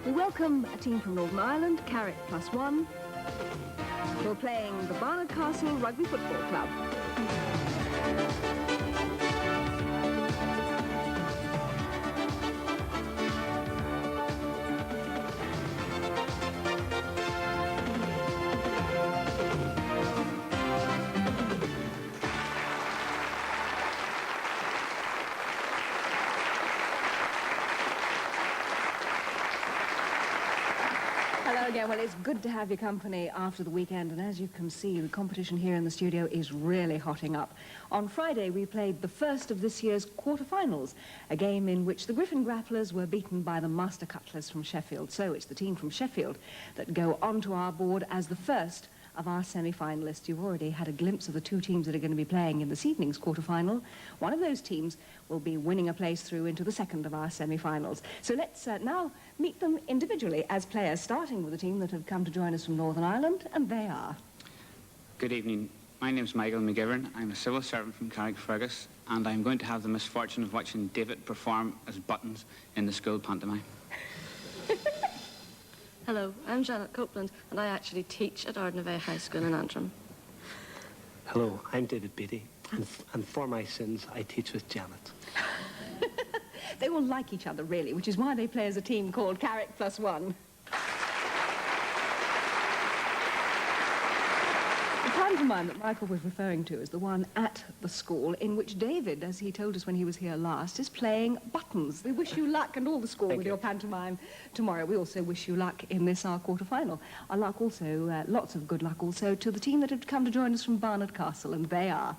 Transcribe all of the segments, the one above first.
We welcome a team from Northern Ireland, Carrick +1, who are playing the Barnard Castle Rugby Football Club. Hello again. Well, it's good to have your company after the weekend, and as you can see, the competition here in the studio is really hotting up. On Friday, we played the first of this year's quarter-finals, a game in which the Griffin Grapplers were beaten by the Master Cutlers from Sheffield. So it's the team from Sheffield that go onto our board as the first of our semi-finalists. You've already had a glimpse of the two teams that are going to be playing in this evening's quarter-final. One of those teams will be winning a place through into the second of our semi-finals. So let's now meet them individually as players, starting with the team that have come to join us from Northern Ireland, and they are... Good evening. My name's Michael McGivern. I'm a civil servant from Carrickfergus, and I'm going to have the misfortune of watching David perform as Buttons in the school pantomime. Hello, I'm Janet Copeland, and I actually teach at Ardnavay High School in Antrim. Hello, I'm David Beattie, and for my sins, I teach with Janet. They all like each other, really, which is why they play as a team called Carrick +1. The pantomime that Michael was referring to is the one at the school in which David, as he told us when he was here last, is playing Buttons. We wish you luck and all the school with your pantomime tomorrow. We also wish you luck in this, our quarter-final. Our luck also, lots of good luck also to the team that have come to join us from Barnard Castle, and they are...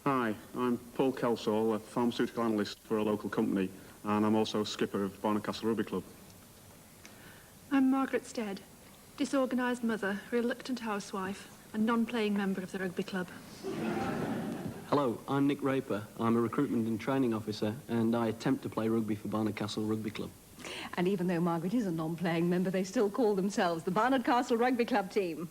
Hi, I'm Paul Kelsall, a pharmaceutical analyst for a local company, and I'm also skipper of Barnard Castle Rugby Club. I'm Margaret Stead, disorganised mother, reluctant housewife, and non-playing member of the rugby club. Hello, I'm Nick Raper. I'm a recruitment and training officer, and I attempt to play rugby for Barnard Castle Rugby Club. And even though Margaret is a non-playing member, they still call themselves the Barnard Castle Rugby Club team.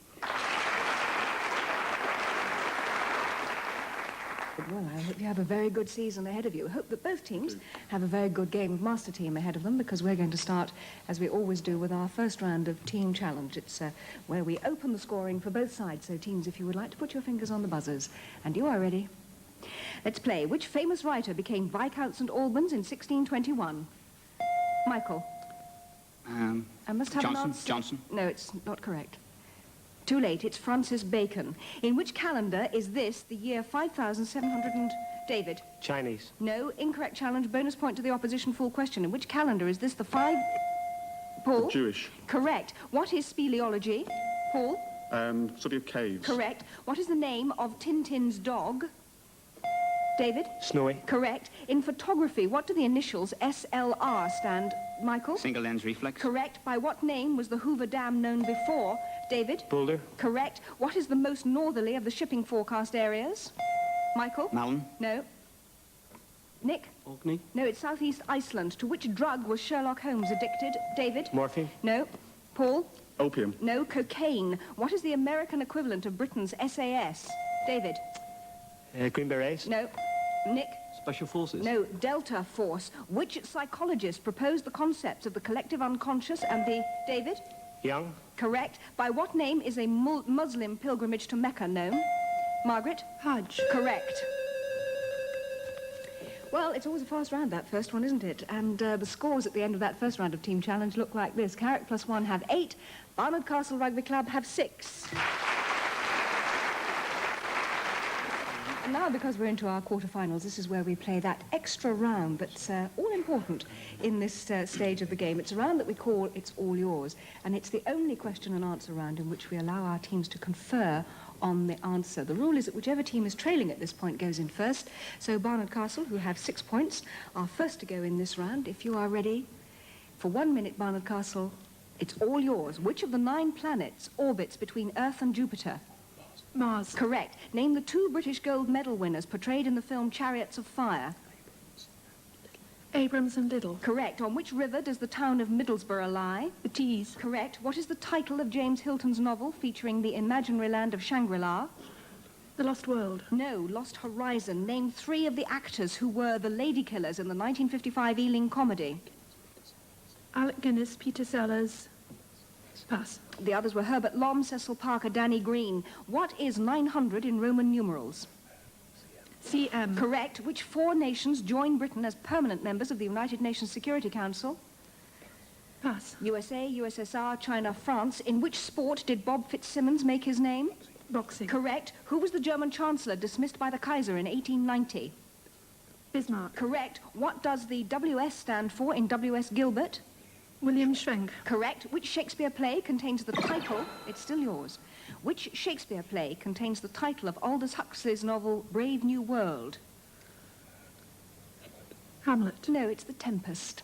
Well, I hope you have a very good season ahead of you. I hope that both teams have a very good game of Masterteam ahead of them, because we're going to start, as we always do, with our first round of Team Challenge. It's where we open the scoring for both sides. So, teams, if you would like to put your fingers on the buzzers. And you are ready. Let's play. Which famous writer became Viscount St. Albans in 1621? Michael. I must have an answer. Johnson. No, it's not correct. Too late, it's Francis Bacon. In which calendar is this the year 5,700 and... David? Chinese. No, incorrect challenge, bonus point to the opposition, full question. In which calendar is this the five... Paul? Jewish. Correct. What is speleology? Paul? Study of caves. Correct. What is the name of Tintin's dog? David? Snowy. Correct. In photography, what do the initials SLR stand? Michael? Single lens reflex. Correct. By what name was the Hoover Dam known before? David? Boulder. Correct. What is the most northerly of the shipping forecast areas? Michael? Malin. No. Nick? Orkney. No, it's southeast Iceland. To which drug was Sherlock Holmes addicted? David? Morphine. No. Paul? Opium. No. Cocaine. What is the American equivalent of Britain's SAS? David? Green Berets. No. Nick? Special Forces. No. Delta Force. Which psychologist proposed the concepts of the collective unconscious and the... David? Young. Correct. By what name is a Muslim pilgrimage to Mecca known? Margaret? Hajj. Correct. Well, it's always a fast round, that first one, isn't it? And the scores at the end of that first round of Team Challenge look like this. Carrick +1 have 8. Barnard Castle Rugby Club have 6. And now, because we're into our quarter-finals, this is where we play that extra round that's all important in this stage of the game. It's a round that we call It's All Yours, and it's the only question and answer round in which we allow our teams to confer on the answer. The rule is that whichever team is trailing at this point goes in first. So Barnard Castle, who have 6 points, are first to go in this round. If you are ready, for 1 minute, Barnard Castle, it's all yours. Which of the 9 planets orbits between Earth and Jupiter? Mars. Correct. Name the 2 British gold medal winners portrayed in the film Chariots of Fire. Abrams and Liddell. Correct. On which river does the town of Middlesbrough lie? The Tees. Correct. What is the title of James Hilton's novel featuring the imaginary land of Shangri-La? The Lost World. No, Lost Horizon. Name 3 of the actors who were the lady killers in the 1955 Ealing comedy. Alec Guinness, Peter Sellers. Pass. The others were Herbert Lom, Cecil Parker, Danny Green. What is 900 in Roman numerals? CM. Correct. Which 4 nations joined Britain as permanent members of the United Nations Security Council? Pass. USA, USSR, China, France. In which sport did Bob Fitzsimmons make his name? Boxing. Correct. Who was the German Chancellor dismissed by the Kaiser in 1890? Bismarck. Correct. What does the WS stand for in W.S. Gilbert? William Schwenk. Correct. Which Shakespeare play contains the title, it's still yours, which Shakespeare play contains the title of Aldous Huxley's novel Brave New World? Hamlet. No, it's The Tempest.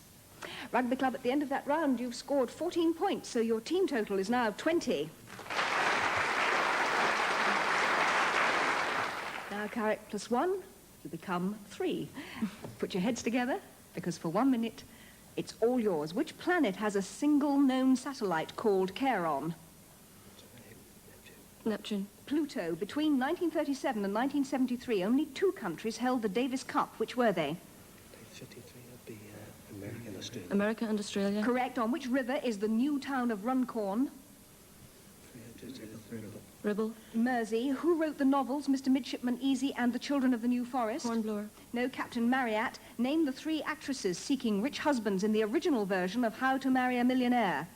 Rugby Club, at the end of that round, you've scored 14 points, so your team total is now 20. Now, Carrick plus 1, you become 3. Put your heads together, because for 1 minute, it's all yours. Which planet has a single known satellite called Charon? Neptune. Pluto. Between 1937 and 1973, only 2 countries held the Davis Cup. Which were they? 53 would be America and Australia. America and Australia. Correct. On which river is the new town of Runcorn? Ribble. Mersey. Who wrote the novels Mr. Midshipman Easy and The Children of the New Forest? Hornblower. No, Captain Marryat. Name the 3 actresses seeking rich husbands in the original version of How to Marry a Millionaire.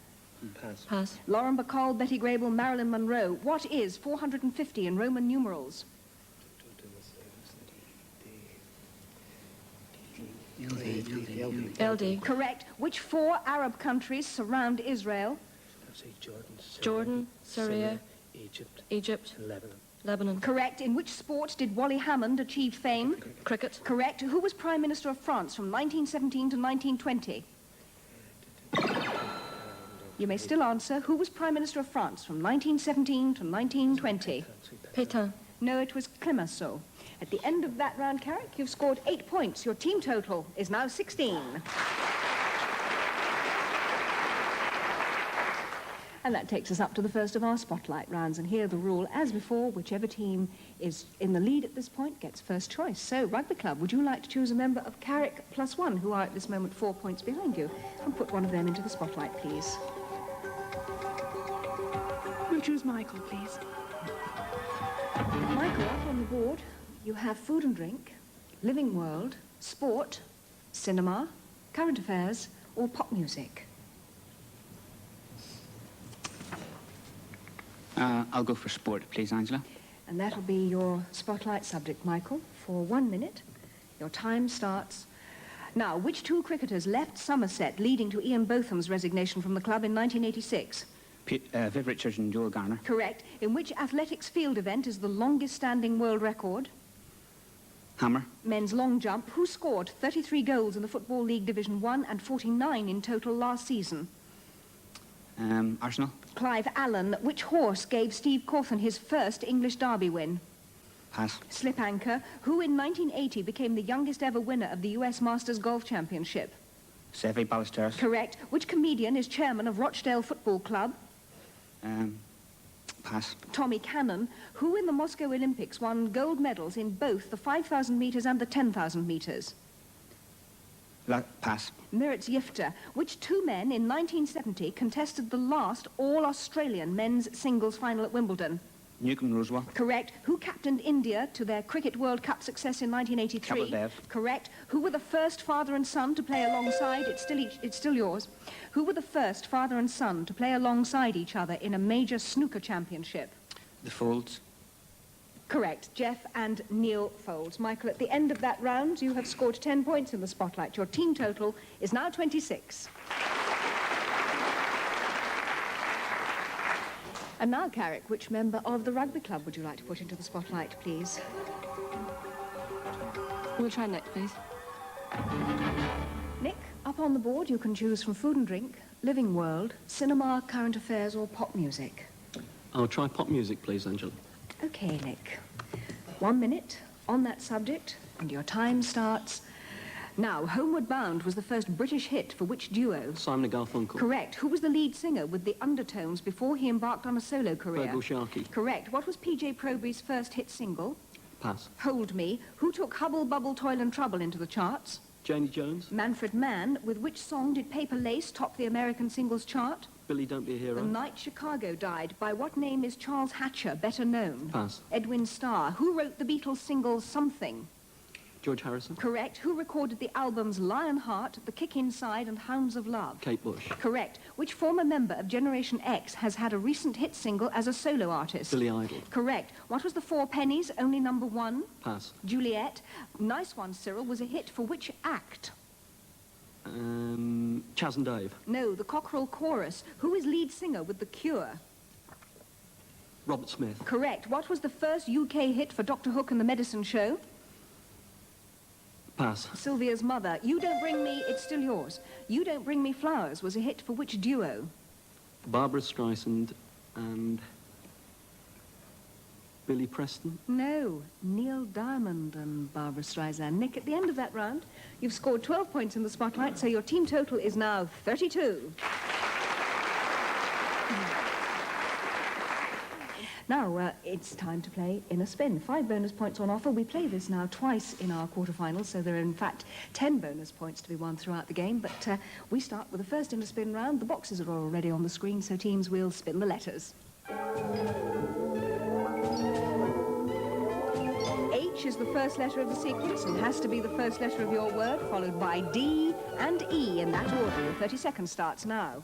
Pass. Pass. Lauren Bacall, Betty Grable, Marilyn Monroe. What is 450 in Roman numerals? LD. Correct. Which 4 Arab countries surround Israel? Jordan, Syria, Egypt, Egypt, and Lebanon. Lebanon. Correct. In which sport did Wally Hammond achieve fame? Cricket. Correct. Who was Prime Minister of France from 1917 to 1920? You may still answer. Who was Prime Minister of France from 1917 to 1920? Pétain. No, it was Clemenceau. At the end of that round, Carrick, you've scored 8 points. Your team total is now 16. And that takes us up to the first of our spotlight rounds. And here the rule, as before, whichever team is in the lead at this point gets first choice. So, Rugby Club, would you like to choose a member of Carrick plus 1, who are at this moment 4 points behind you, and put one of them into the spotlight, please? We'll choose Michael, please. Michael, up on the board, you have food and drink, living world, sport, cinema, current affairs, or pop music. I'll go for sport, please, Angela. And that'll be your spotlight subject, Michael, for 1 minute. Your time starts now. Which 2 cricketers left Somerset, leading to Ian Botham's resignation from the club in 1986? Viv Richards and Joel Garner. Correct. In which athletics field event is the longest-standing world record? Hammer. Men's long jump. Who scored 33 goals in the Football League Division 1 and 49 in total last season? Arsenal. Clive Allen. Which horse gave Steve Cawthon his first English Derby win? Pass. Slip anchor. Who in 1980 became the youngest ever winner of the US Masters Golf Championship? Seve Ballesteros. Correct. Which comedian is chairman of Rochdale Football Club? Pass. Tommy Cannon. Who in the Moscow Olympics won gold medals in both the 5,000 metres and the 10,000 metres? Pass. Miritz Yifter. Which 2 men in 1970 contested the last all-Australian men's singles final at Wimbledon? Newcombe Rosewell. Correct. Who captained India to their Cricket World Cup success in 1983? Kapil Dev. Correct. Who were the first father and son to play alongside? It's still yours. Who were the first father and son to play alongside each other in a major snooker championship? The Folds. Correct. Jeff and Neil Folds. Michael, at the end of that round, you have scored 10 points in the spotlight. Your team total is now 26. And now, Carrick, which member of the rugby club would you like to put into the spotlight, please? We'll try Nick, please. Nick, up on the board, you can choose from food and drink, living world, cinema, current affairs, or pop music. I'll try pop music, please, Angela. Okay, Nick. 1 minute on that subject, and your time starts now. Homeward Bound was the first British hit for which duo? Simon and Garfunkel. Correct. Who was the lead singer with the Undertones before he embarked on a solo career? Fergal Sharkey. Correct. What was PJ Proby's first hit single? Pass. Hold Me. Who took Hubble, Bubble, Toil and Trouble into the charts? Janie Jones. Manfred Mann, with which song did Paper Lace top the American singles chart? Billy Don't Be a Hero. The night Chicago died. By what name is Charles Hatcher better known? Pass. Edwin Starr. Who wrote the Beatles single Something? George Harrison. Correct. Who recorded the albums Lionheart, The Kick Inside, and Hounds of Love? Kate Bush. Correct. Which former member of Generation X has had a recent hit single as a solo artist? Billy Idol. Correct. What was the Four Pennies, only number one? Pass. Juliet. Nice one, Cyril, was a hit for which act? Chas and Dave. No, the Cockerel Chorus. Who is lead singer with The Cure? Robert Smith. Correct. What was the first UK hit for Dr. Hook and the Medicine Show? Pass. Sylvia's Mother. You Don't Bring Me, It's Still Yours. You Don't Bring Me Flowers was a hit for which duo? Barbara Streisand and Billy Preston. No, Neil Diamond and Barbara Streisand. Nick, at the end of that round, you've scored 12 points in the spotlight, so your team total is now 32. Now, it's time to play In a Spin. 5 bonus points on offer. We play this now twice in our quarterfinals, so there are in fact 10 bonus points to be won throughout the game. But we start with the first In a Spin round. The boxes are already on the screen, so teams will spin the letters. H is the first letter of the sequence and has to be the first letter of your word, followed by D and E in that order. Your 30 seconds starts now.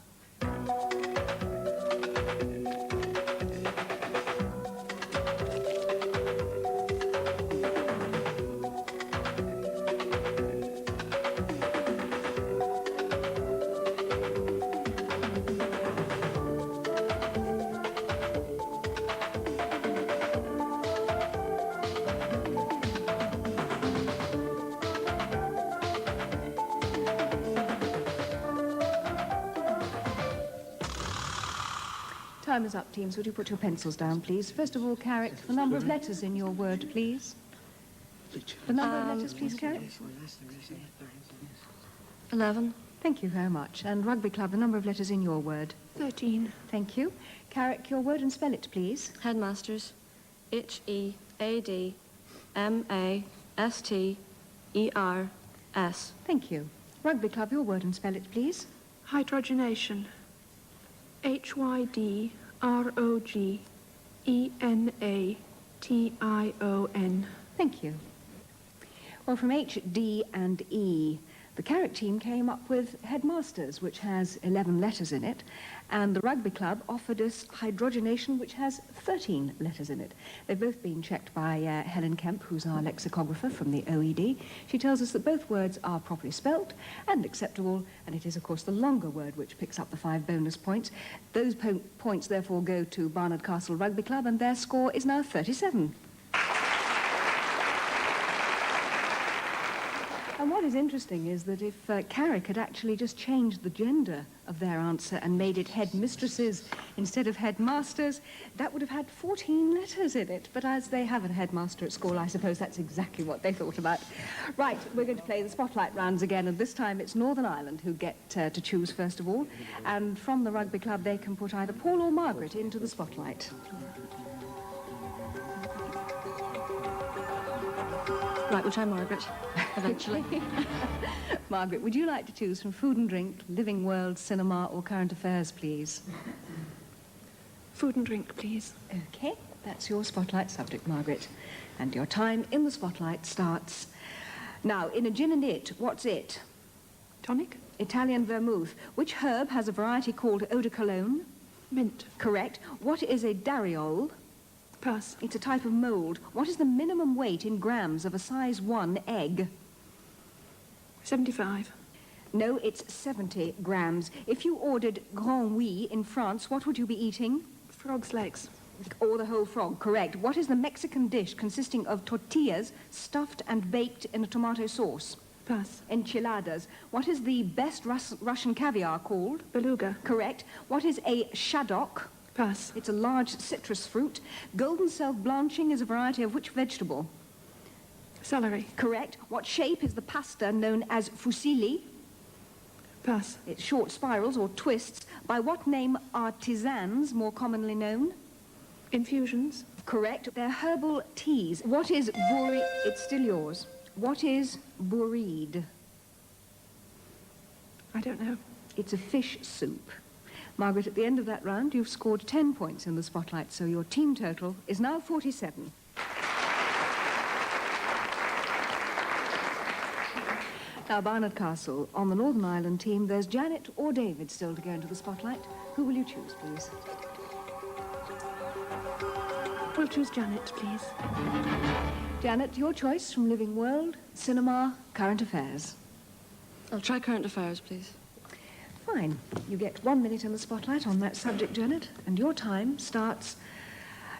Time is up, teams. Would you put your pencils down, please? First of all, Carrick, the number of letters in your word, please. The number of letters, please, Carrick. 11. Thank you very much. And Rugby Club, the number of letters in your word. 13. Thank you. Carrick, your word and spell it, please. Headmasters. H-E-A-D-M-A-S-T-E-R-S. Thank you. Rugby Club, your word and spell it, please. Hydrogenation. Hydrogenation. Thank you. Well, from H, D, and E, the Carrick team came up with Headmasters, which has 11 letters in it, and the Rugby Club offered us Hydrogenation, which has 13 letters in it. They've both been checked by Helen Kemp, who's our lexicographer from the OED. She tells us that both words are properly spelt and acceptable, and it is, of course, the longer word which picks up the 5 bonus points. Those points, therefore, go to Barnard Castle Rugby Club, and their score is now 37. And what is interesting is that if Carrick had actually just changed the gender of their answer and made it headmistresses instead of headmasters, that would have had 14 letters in it. But as they have a headmaster at school, I suppose that's exactly what they thought about. Right, we're going to play the spotlight rounds again, and this time it's Northern Ireland who get to choose first of all. And from the Rugby Club, they can put either Paul or Margaret into the spotlight. Right, we'll try Margaret, eventually. Margaret, would you like to choose from food and drink, living world, cinema, or current affairs, please? Food and drink, please. Okay, that's your spotlight subject, Margaret. And your time in the spotlight starts now. In a gin and it, what's it? Tonic. Italian vermouth. Which herb has a variety called eau de cologne? Mint. Correct. What is a dariole? Pass. It's a type of mould. What is the minimum weight in grams of a size 1 egg? 75. No, it's 70 grams. If you ordered Grand Oui in France, what would you be eating? Frog's legs. Or the whole frog, correct. What is the Mexican dish consisting of tortillas stuffed and baked in a tomato sauce? Pass. Enchiladas. What is the best Russian caviar called? Beluga. Correct. What is a shadok? Pass. It's a large citrus fruit. Golden self-blanching is a variety of which vegetable? Celery. Correct. What shape is the pasta known as fusilli? Pass. It's short spirals or twists. By what name are tisanes more commonly known? Infusions. Correct. They're herbal teas. What is buri... It's still yours. What is bourried? I don't know. It's a fish soup. Margaret, at the end of that round, you've scored 10 points in the spotlight, so your team total is now 47. Now, Barnard Castle, on the Northern Ireland team, there's Janet or David still to go into the spotlight. Who will you choose, please? We'll choose Janet, please. Janet, your choice from Living World, Cinema, Current Affairs. I'll try current affairs, please. Fine. You get 1 minute in the spotlight on that subject, Janet, and your time starts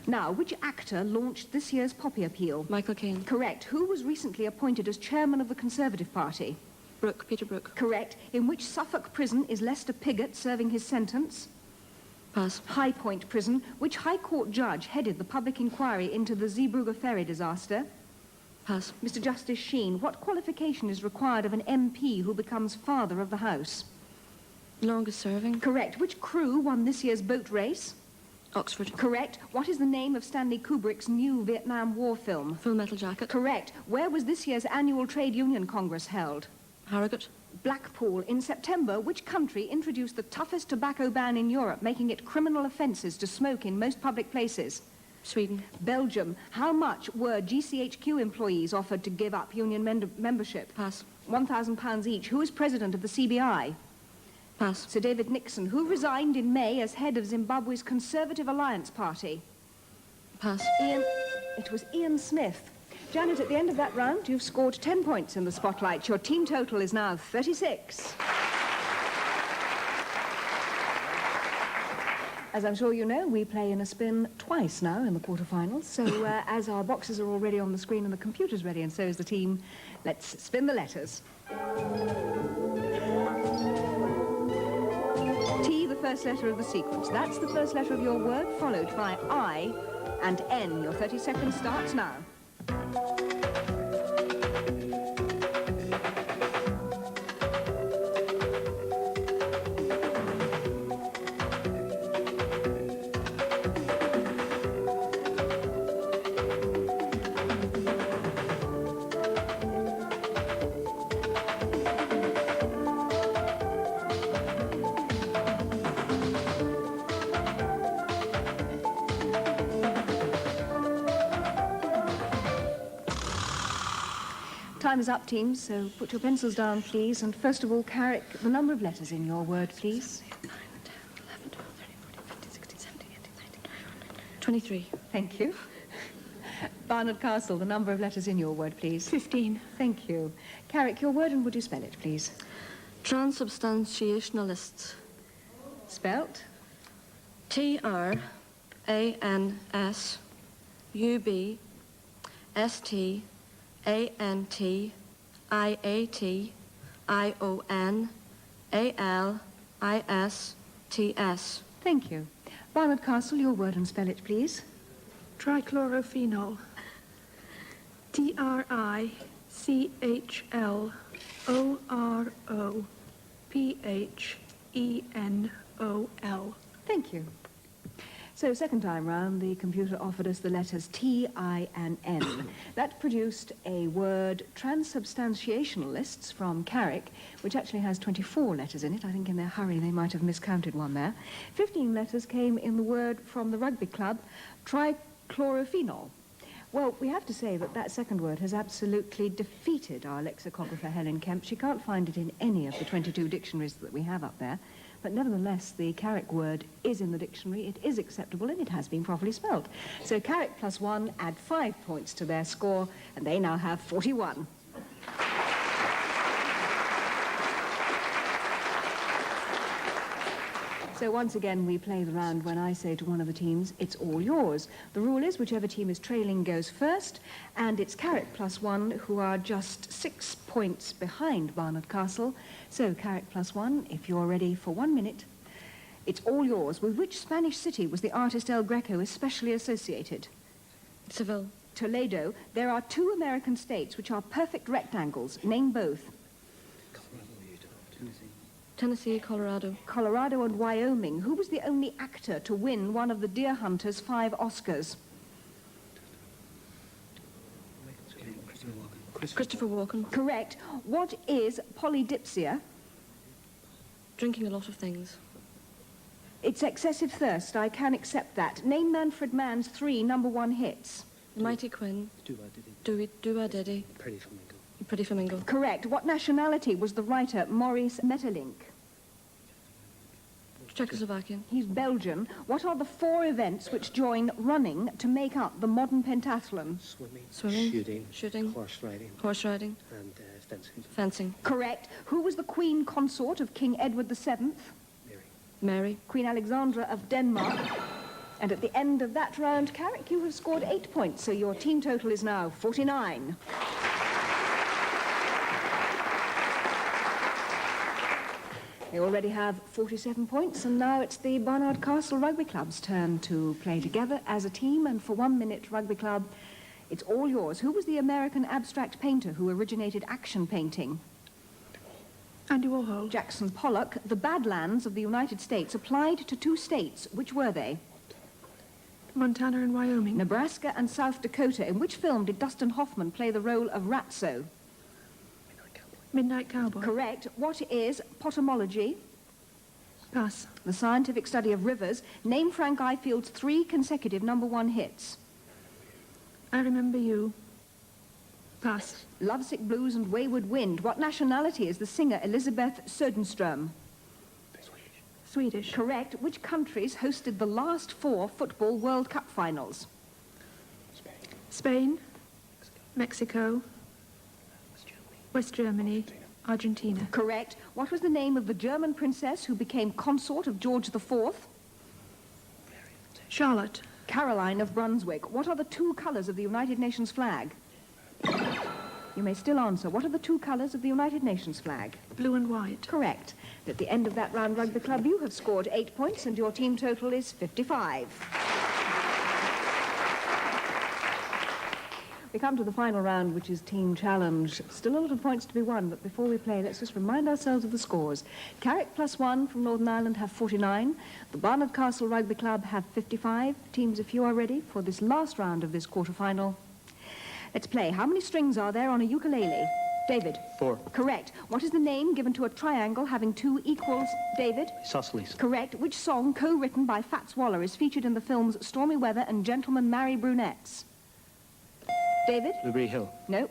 now. Which actor launched this year's Poppy Appeal? Michael Caine. Correct. Who was recently appointed as chairman of the Conservative Party? Brooke, Peter Brooke. Correct. In which Suffolk prison is Lester Piggott serving his sentence? Pass. High Point Prison. Which High Court judge headed the public inquiry into the Zeebrugge ferry disaster? Pass. Mr. Justice Sheen, what qualification is required of an MP who becomes father of the House? Longest serving. Correct. Which crew won this year's boat race? Oxford. Correct. What is the name of Stanley Kubrick's new Vietnam War film? Full Metal Jacket. Correct. Where was this year's annual Trade Union Congress held? Harrogate. Blackpool. In September, which country introduced the toughest tobacco ban in Europe, making it criminal offences to smoke in most public places? Sweden. Belgium. How much were GCHQ employees offered to give up union membership? Pass. £1,000 each. Who is president of the CBI? Pass. Sir David Nixon, who resigned in May as head of Zimbabwe's Conservative Alliance Party? Pass. It was Ian Smith. Janet, at the end of that round, you've scored 10 points in the spotlight. Your team total is now 36. As I'm sure you know, we play in a spin twice now in the quarterfinals. So as our boxes are already on the screen and the computer's ready, and so is the team, let's spin the letters. T, the first letter of the sequence. That's the first letter of your word, followed by I and N. Your 30 seconds starts now. Time is up, teams, so put your pencils down, please. And first of all, Carrick, the number of letters in your word, please. 9, 10, 11, 12, 13, 14, 15, 16, 17, 18, 19, 23. Thank you. Barnard Castle, the number of letters in your word, please. 15. Thank you. Carrick, your word, and would you spell it, please? Transubstantiationalists. Spelt? TRIANSUBSTANTIONALISTS. Thank you. Barnard Castle, your word, and spell it, please. Trichlorophenol. TRICHLOROPHENOL. Thank you. So, second time round, the computer offered us the letters T, I, and N. That produced a word, transubstantiationalists, from Carrick, which actually has 24 letters in it. I think in their hurry they might have miscounted one there. 15 letters came in the word from the rugby club, trichlorophenol. Well, we have to say that that second word has absolutely defeated our lexicographer, Helen Kemp. She can't find it in any of the 22 dictionaries that we have up there. But nevertheless, the Carrick word is in the dictionary, it is acceptable, and it has been properly spelled. So Carrick +1 add 5 points to their score, and they now have 41. So once again, we play the round when I say to one of the teams, it's all yours. The rule is whichever team is trailing goes first, and it's Carrick +1 who are just 6 points behind Barnard Castle. So Carrick +1, if you're ready for 1 minute, it's all yours. With which Spanish city was the artist El Greco especially associated? Seville. Toledo. There are 2 American states which are perfect rectangles. Name both. Tennessee, Colorado. Colorado and Wyoming. Who was the only actor to win one of the Deer Hunter's 5 Oscars? Christopher Walken. Correct. What is polydipsia? Drinking a lot of things. It's excessive thirst. I can accept that. Name Manfred Mann's 3 #1 hits. The Mighty Quinn. Do a Diddy. Pretty flamingo. Pretty Flamingo. Correct. What nationality was the writer Maurice Maeterlinck? Czechoslovakian. He's Belgian. What are the 4 events which join running to make up the modern pentathlon? Swimming. Shooting. Horse riding. And fencing. Fencing. Correct. Who was the Queen Consort of King Edward VII? Mary. Queen Alexandra of Denmark. And at the end of that round, Carrick, you have scored 8 points, so your team total is now 49. They already have 47 points, and now it's the Barnard Castle Rugby Club's turn to play together as a team, and for 1 minute, Rugby Club, it's all yours. Who was the American abstract painter who originated action painting? Andy Warhol. Jackson Pollock. The Badlands of the United States applied to 2 states. Which were they? Montana and Wyoming. Nebraska and South Dakota. In which film did Dustin Hoffman play the role of Ratso? Midnight Cowboy. Correct. What is potamology? Pass. The scientific study of rivers. Name Frank Ifield's 3 consecutive #1 hits. I Remember You. Pass. Lovesick Blues and Wayward Wind. What nationality is the singer Elisabeth Söderström? Swedish. Correct. Which countries hosted the last 4 Football World Cup finals? Spain. Mexico. West Germany. Argentina. Correct. What was the name of the German princess who became consort of George IV? Charlotte. Caroline of Brunswick. What are the 2 colours of the United Nations flag? You may still answer. What are the 2 colours of the United Nations flag? Blue and white. Correct. At the end of that round, Rugby Club, you have scored 8 points and your team total is 55. We come to the final round, which is Team Challenge. Still a lot of points to be won, but before we play, let's just remind ourselves of the scores. Carrick +1 from Northern Ireland have 49. The Barnard Castle Rugby Club have 55. Teams, if you are ready for this last round of this quarter-final. Let's play. How many strings are there on a ukulele? David? 4. Correct. What is the name given to a triangle having 2 equals? David? Isosceles. Correct. Which song, co-written by Fats Waller, is featured in the films Stormy Weather and Gentlemen Marry Brunettes? David? Blueberry Hill. No.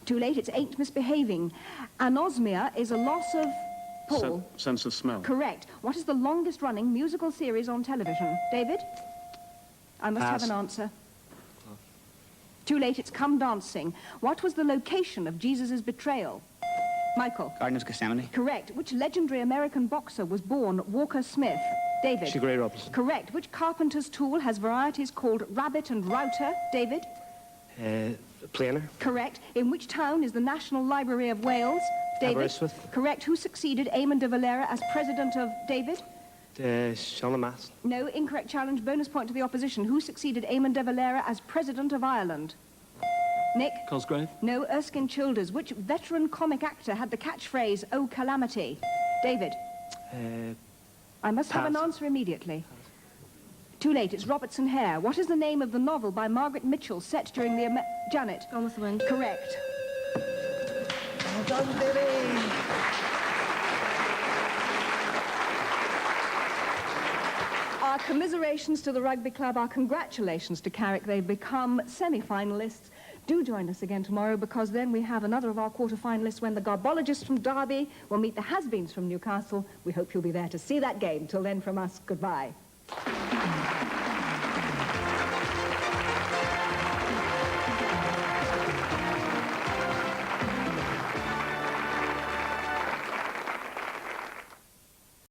Too late. It's Ain't Misbehaving. Anosmia is a loss of... Paul? Sense of smell. Correct. What is the longest-running musical series on television? David? I must Pass. have an answer. Too late. It's Come Dancing. What was the location of Jesus' betrayal? Michael? Garden of Gethsemane. Correct. Which legendary American boxer was born Walker Smith? David? Sugar Ray Robinson. Correct. Which carpenter's tool has varieties called rabbit and router? David? Planer. Correct. In which town is the National Library of Wales? David? Aberystwyth. Correct. Who succeeded Eamon de Valera as president of... David? Sean Mass. No. Incorrect challenge. Bonus point to the opposition. Who succeeded Eamon de Valera as president of Ireland? Nick? Cosgrave. No. Erskine Childers. Which veteran comic actor had the catchphrase, "Oh, calamity"? David? I must have an Pass. answer immediately. Too late. It's Robertson Hare. What is the name of the novel by Margaret Mitchell set during the... Janet? Gone with the Wind. Correct. Well done, baby. Our commiserations to the Rugby Club, our congratulations to Carrick. They've become semi-finalists. Do join us again tomorrow, because then we have another of our quarter-finalists when the Garbologists from Derby will meet the Has-Beens from Newcastle. We hope you'll be there to see that game. Till then, from us, goodbye.